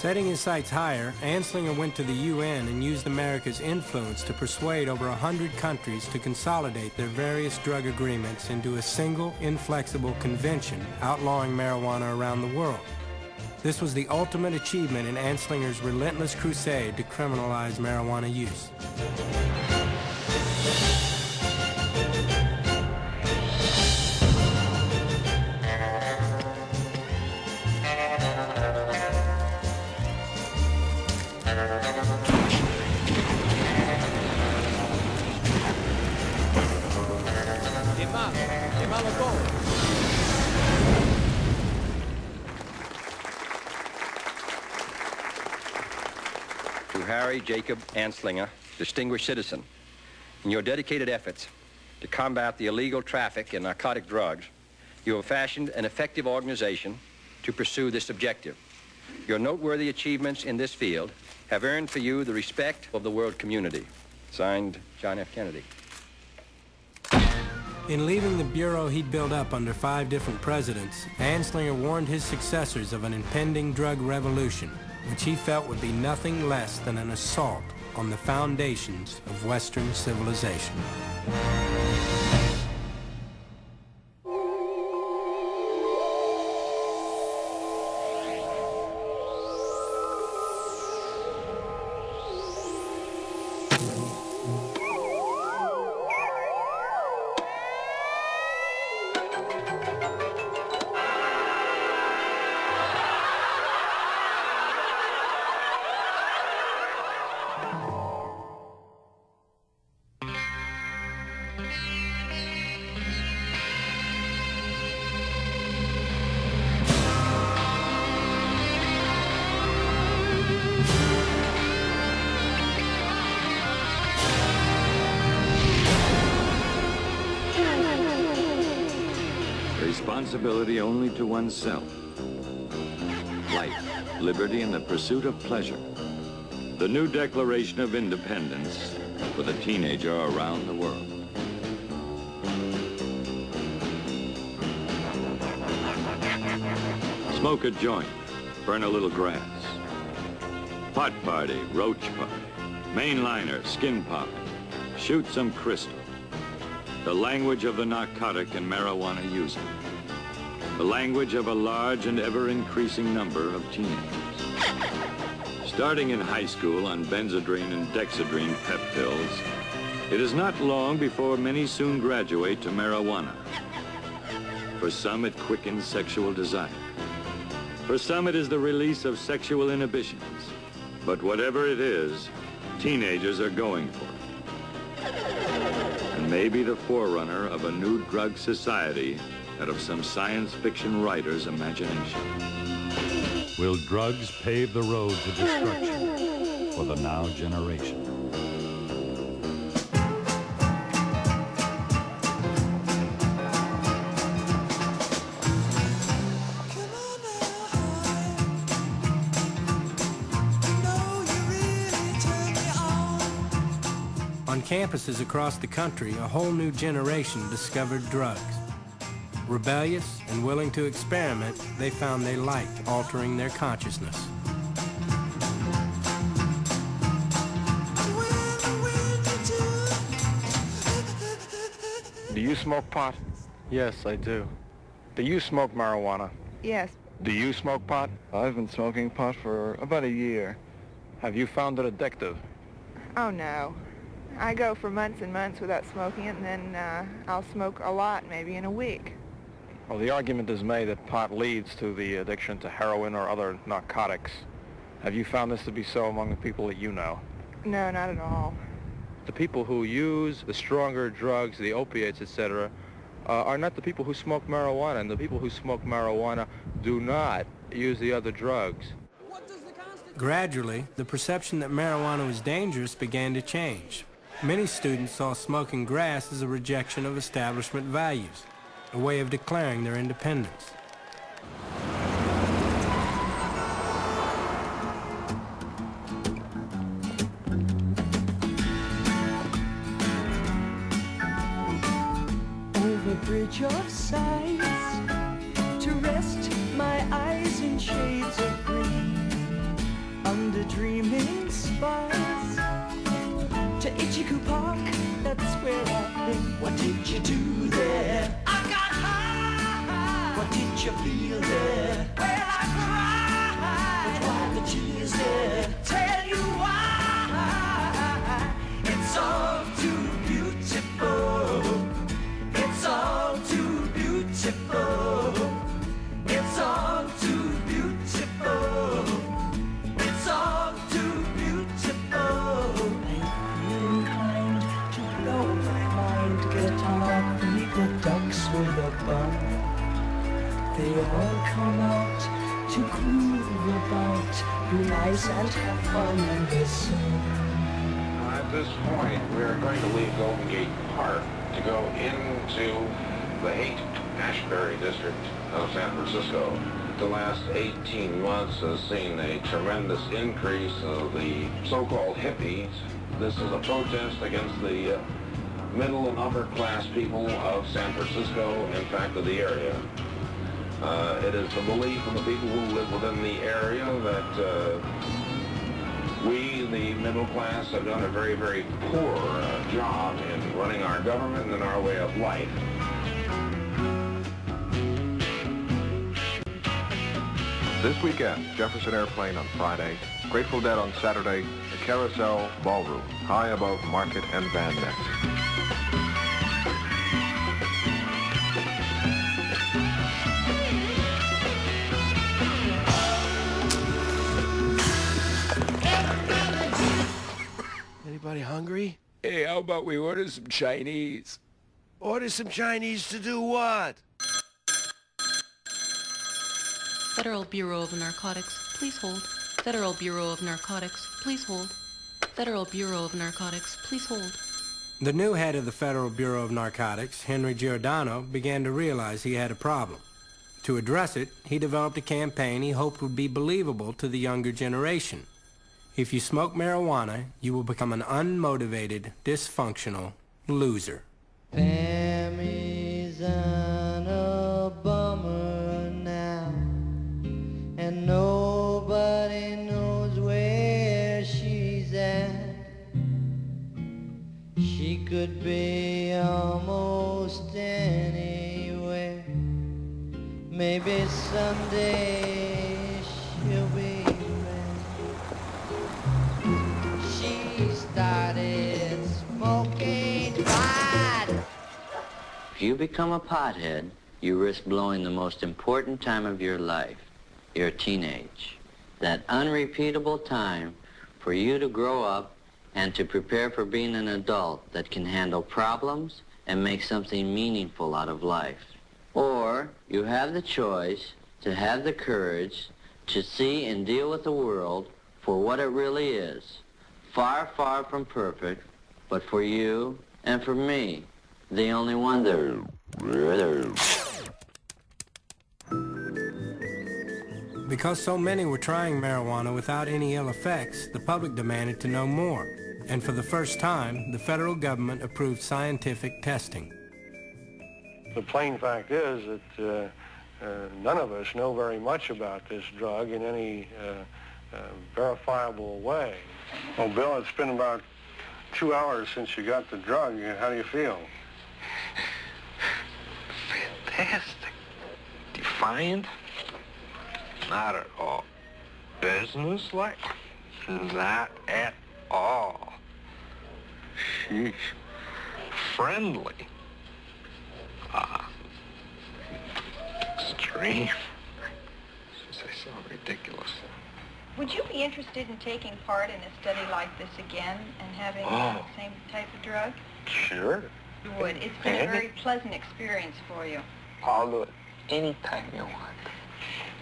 Setting his sights higher, Anslinger went to the UN and used America's influence to persuade over 100 countries to consolidate their various drug agreements into a single, inflexible convention outlawing marijuana around the world. This was the ultimate achievement in Anslinger's relentless crusade to criminalize marijuana use. To Harry Jacob Anslinger, distinguished citizen, in your dedicated efforts to combat the illegal traffic in narcotic drugs, you have fashioned an effective organization to pursue this objective. Your noteworthy achievements in this field have earned for you the respect of the world community. Signed, John F. Kennedy. In leaving the bureau he'd built up under 5 different presidents, Anslinger warned his successors of an impending drug revolution, which he felt would be nothing less than an assault on the foundations of Western civilization. Responsibility only to oneself. Life, liberty, and the pursuit of pleasure. The new Declaration of Independence for the teenager around the world. Smoke a joint, burn a little grass. Pot party, roach party, mainliner, skin pop, shoot some crystal. The language of the narcotic and marijuana user. The language of a large and ever-increasing number of teenagers. Starting in high school on benzodrine and dexedrine pep pills, it is not long before many soon graduate to marijuana. For some, it quickens sexual desire. For some, it is the release of sexual inhibitions. But whatever it is, teenagers are going for it. And may be the forerunner of a new drug society out of some science fiction writer's imagination. Will drugs pave the road to destruction for the now generation? On campuses across the country, a whole new generation discovered drugs. Rebellious and willing to experiment, they found they liked altering their consciousness. Do you smoke pot? Yes, I do. Do you smoke marijuana? Yes. Do you smoke pot? I've been smoking pot for about a year. Have you found it addictive? Oh, no. I go for months and months without smoking it, and then I'll smoke a lot, maybe in a week. Well, the argument is made that pot leads to the addiction to heroin or other narcotics. Have you found this to be so among the people that you know? No, not at all. The people who use the stronger drugs, the opiates, etc., are not the people who smoke marijuana, and the people who smoke marijuana do not use the other drugs. Gradually, the perception that marijuana was dangerous began to change. Many students saw smoking grass as a rejection of establishment values, a way of declaring their independence. Over bridge of sights, to rest my eyes in shades of green, Chico Park, that's where I've been. What did you do there? I got high. What did you feel there? Well, I cried. But why the tears there? Tell you why. It's all too beautiful. It's all too beautiful. It's all too beautiful. It's all too beautiful. I feel inclined to blow my mind. Guitar, the ducks with a bun. They all come out to groove about, be nice and have fun in the sun. At this point, we are going to leave Golden Gate Park to go into the Haight-Ashbury district of San Francisco. The last 18 months has seen a tremendous increase of the so-called hippies. This is a protest against the middle and upper class people of San Francisco, in fact of the area. It is the belief of the people who live within the area that we, the middle class, have done a very, very poor job in running our government and our way of life. This weekend, Jefferson Airplane on Friday, Grateful Dead on Saturday, the Carousel Ballroom, high above Market and Van Ness. Anybody hungry? Hey, how about we order some Chinese? Order some Chinese to do what? Federal Bureau of Narcotics, please hold. Federal Bureau of Narcotics, please hold. Federal Bureau of Narcotics, please hold. The new head of the Federal Bureau of Narcotics, Henry Giordano, began to realize he had a problem. To address it, he developed a campaign he hoped would be believable to the younger generation. If you smoke marijuana, you will become an unmotivated, dysfunctional loser. Pammy's on a bummer now, and nobody knows where she's at. She could be almost anywhere. Maybe someday she'll be back. She started smoking pot. If you become a pothead, you risk blowing the most important time of your life, your teenage. That unrepeatable time for you to grow up and to prepare for being an adult that can handle problems and make something meaningful out of life. Or you have the choice to have the courage to see and deal with the world for what it really is. Far, far from perfect, but for you and for me, the only one there. Because so many were trying marijuana without any ill effects, the public demanded to know more. And for the first time, the federal government approved scientific testing. The plain fact is that none of us know very much about this drug in any verifiable way. Well, Bill, it's been about 2 hours since you got the drug. How do you feel? Fantastic. Defiant? Not at all. Business-like? Not at all. Sheesh. Friendly? Extreme. They sound ridiculous. Would you be interested in taking part in a study like this again and having the same type of drug? Sure. You would. It's been a very pleasant experience for you. I'll do it anytime you want.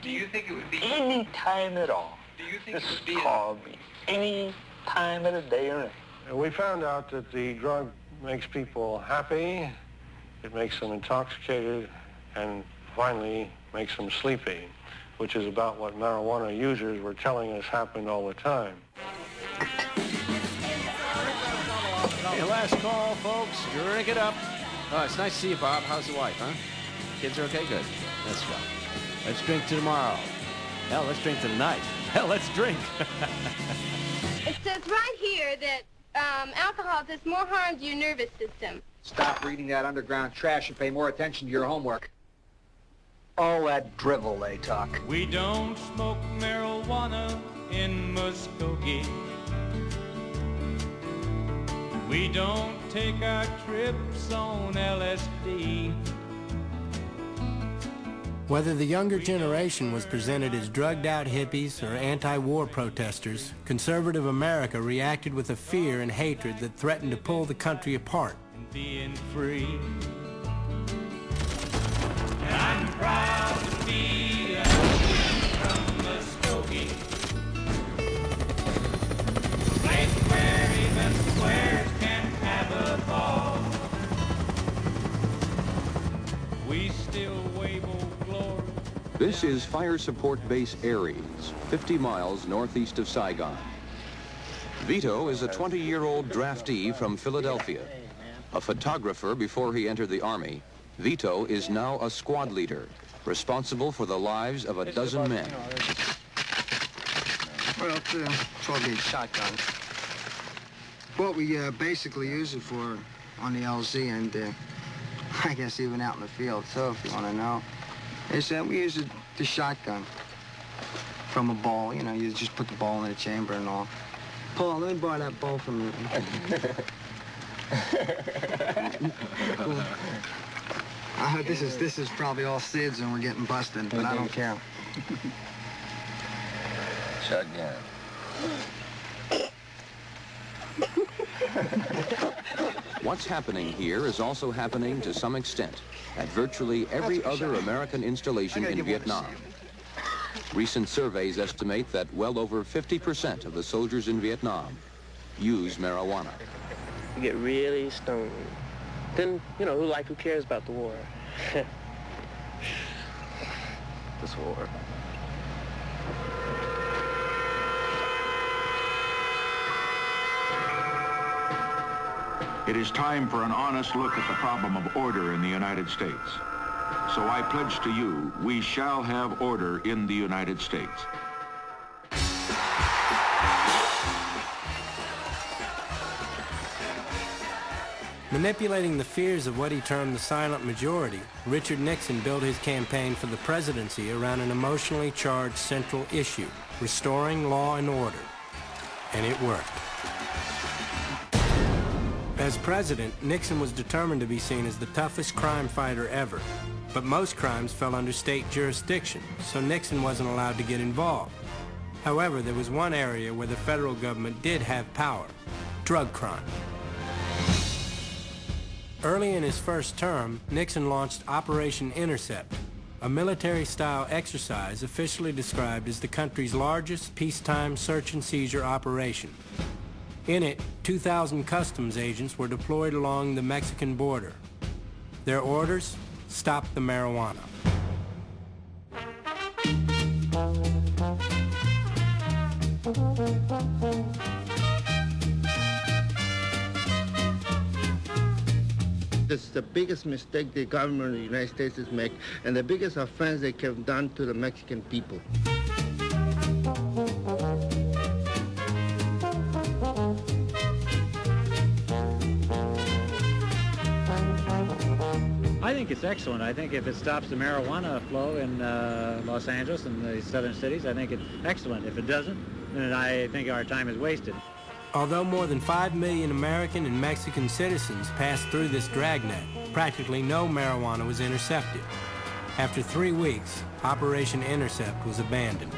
Do you think it would be... Any time at all. Do you think Just it would be... call me any time of the day or night. We found out that the drug makes people happy, it makes them intoxicated, and finally makes them sleepy, which is about what marijuana users were telling us happened all the time. Hey, last call, folks. Drink it up. Oh, it's nice to see you, Bob. How's the wife, huh? Kids are okay? Good. That's swell. Let's drink to tomorrow. Hell, let's drink to tonight. Hell, let's drink. It says right here that Alcohol does more harm to your nervous system. Stop reading that underground trash and pay more attention to your homework. All that drivel they talk. We don't smoke marijuana in Muskogee. We don't take our trips on LSD. Whether the younger generation was presented as drugged-out hippies or anti-war protesters, conservative America reacted with a fear and hatred that threatened to pull the country apart. Being free. And I'm proud to be a from Muskogee. Place where even squares can have a ball. We still wave old glory. This is Fire Support Base Aries, 50 miles northeast of Saigon. Vito is a 20-year-old draftee from Philadelphia. A photographer before he entered the Army, Vito is now a squad leader, responsible for the lives of a dozen men. Well, it's a 12-gauge shotgun. What we basically use it for on the LZ and I guess even out in the field, so if you want to know, is that we use the shotgun from a ball. You know, you just put the ball in the chamber and all. Paul, let me borrow that ball from you. This is probably all SIDS and we're getting busted, but I don't care. Shotgun. What's happening here is also happening to some extent at virtually every other American installation in Vietnam. Recent surveys estimate that well over 50% of the soldiers in Vietnam use marijuana. You get really stoned. Then, you know, who cares about the war? This war. It is time for an honest look at the problem of order in the United States. So I pledge to you, we shall have order in the United States. Manipulating the fears of what he termed the silent majority, Richard Nixon built his campaign for the presidency around an emotionally charged central issue, restoring law and order. And it worked. As president, Nixon was determined to be seen as the toughest crime fighter ever. But most crimes fell under state jurisdiction, so Nixon wasn't allowed to get involved. However, there was one area where the federal government did have power: drug crime. Early in his first term, Nixon launched Operation Intercept, a military-style exercise officially described as the country's largest peacetime search and seizure operation. In it, 2,000 customs agents were deployed along the Mexican border. Their orders: stop the marijuana. This is the biggest mistake the government of the United States has made, and the biggest offense they have done to the Mexican people. I think it's excellent. I think if it stops the marijuana flow in Los Angeles and the southern cities, I think it's excellent. If it doesn't, then I think our time is wasted. Although more than 5 million American and Mexican citizens passed through this dragnet, practically no marijuana was intercepted. After 3 weeks, Operation Intercept was abandoned.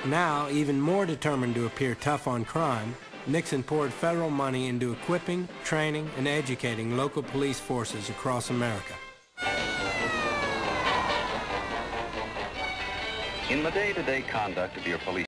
Now, even more determined to appear tough on crime, Nixon poured federal money into equipping, training, and educating local police forces across America. In the day-to-day conduct of your police